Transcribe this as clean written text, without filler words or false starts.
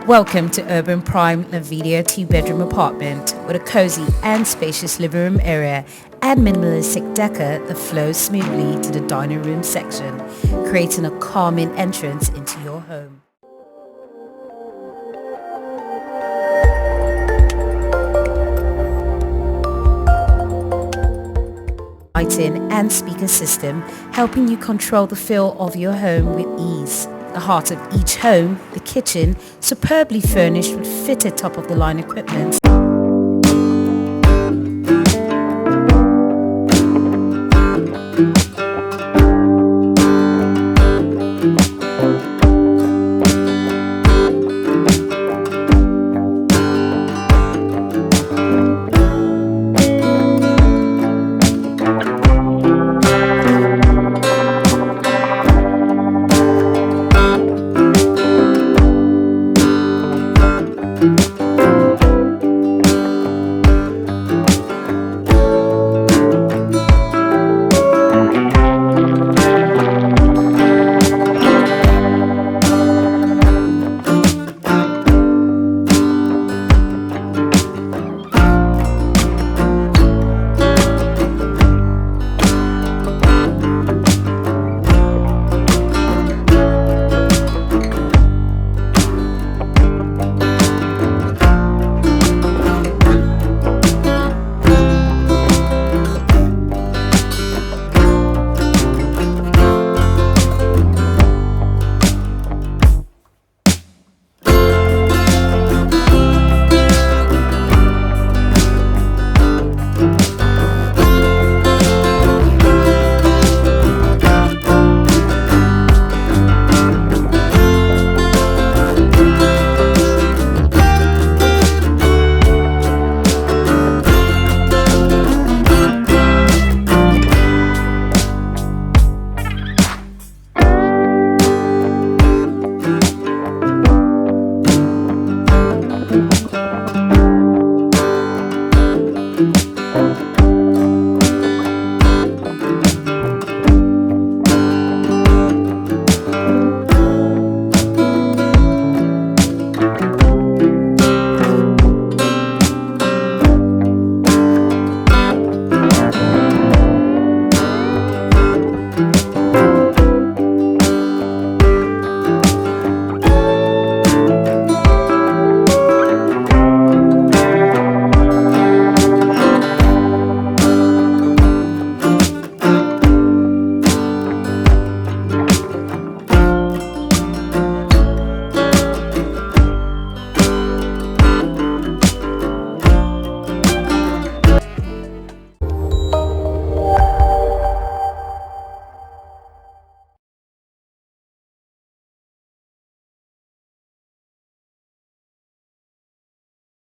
Welcome to Urban Prime Lavadia 2-bedroom apartment with a cozy and spacious living room area and minimalistic decor that flows smoothly to the dining room section, creating a calming entrance into your home. Lighting and speaker system helping you control the feel of your home with ease. The heart of each home, the kitchen, superbly furnished with fitted top-of-the-line equipment.